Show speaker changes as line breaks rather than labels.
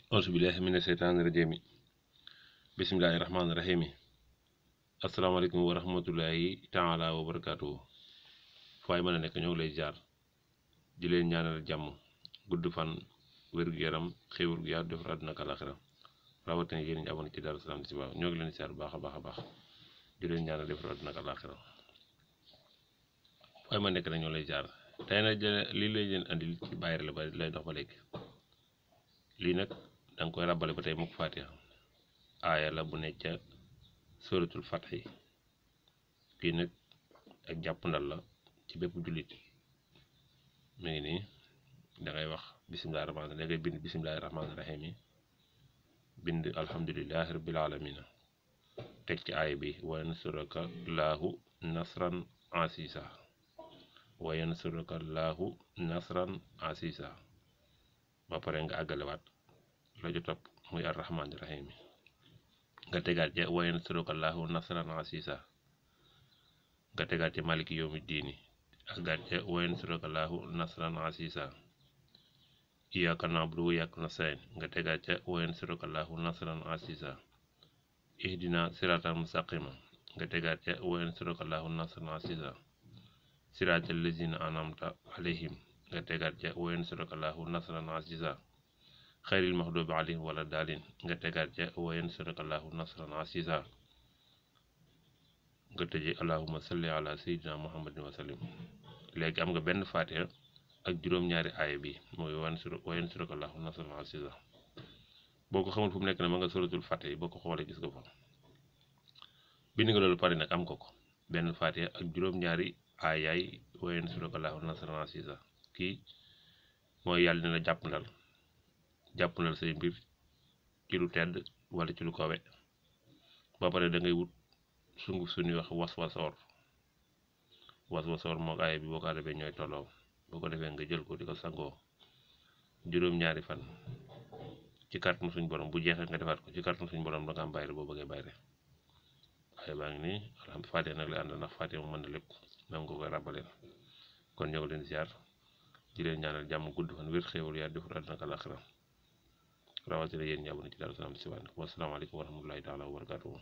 auzu billahi mina seytaani rajiim bismillahi rahmaani rahiim asalaamaaleykum wa rahmatullahi taala wa barakaatu. fooy mën a nekk ñoo ngi lay jaar di leen ñaanal jàmm gudd fan wér-gu-yaram xéwal gu yaatu defar àdduna ak àllaaxira rawatina yéen ñi abonné ci Darou Salam si waaw ñoo ngi leen siyaar baax a baax di leen ñaanal defar àdduna ak àllaaxira fooy ma nekk nag ñoo lay jaar tey nag lii lay leen andil ci bàyyire la ba lay dox ba léegi lii nag danga koy ràbbale ba tey mukk Faatiha aaya la bu nekk ca suratul Fathi kii nag ak jàpp ndal la ci bépp jullit mu ngi nii dangay wax bisimilahi rahmaani da ngay bind bisimilahi rahmaani rahim yi bind alhamdulilahi rabbil alamina teg ci aaya bi wa yansuraka laahu nasran asisa wa yansuraka laahu nasran asisa ba pare nga àggalewaat la jo topp muy arrahmaani rahim yi nga tegaat ca wa yansuruka llaahu nasran asiisa nga tegaat ca maliki yawmi diini àggaat ca wa yansuruka llaahu nasran asiisa iyyaaka na'budu wa iyyaaka nasta'iin nga tegaat ca wa yansuruka llaahu nasran asiisa ihdina siraatal mustaqiima nga tegaat ca wa yansuruka llaahu nasran asiisa siraatal laziina an'amta alayhim nga tegaat ca wa yansuruka llaahu nasran asiisa xayril maxduubi alayhim wala daalin nga tegaat ca wa yansuraka llaahu nasran asiisa nga tëje allahumma salli ala sayyidina muhammadin wa sallim. léegi am nga benn faatiha ak juróom-ñaari aaya bi mooy wa yansuraka llaahu nasran asiisa boo ko xamul fu mu nekk ne ma nga suratul Faatiha boo ko xoolee gis nga fa bind nga loolu pare nag am ko benn faatiha ak juróom-ñaari aayaay wa yansuraka llaahu nasran asiisa kii mooy yàlla dina jàppandal say mbir ci lu tedd wala ci lu kawe ba pare da ngay wut sunguf suñuy wax waswasoor moo aaya bi boo ko defee ñooy tolloo boo ko defee nga jël ko di ko sangoo juróom-ñaari fan ci kàttanu suñ borom bu jeexee nga defaat ko ci kàttanu suñ borom da nga am bayre boo bëggee bayre waaye baa ngi nii alhamdulilah Faatiha nag la ànd ndax Faatiha mu mën na lépp nam ko koy ràbbaleen kon ñëw leen ziar di leen ñaanal jàmm gudd fan wér xéewal yaa defar àdduna ak àllaaxira rawatina yéen ñi abonné ci Darou Salam si waat wasalaamaaleykum wa rahmatullahi taala wa barakaatuhu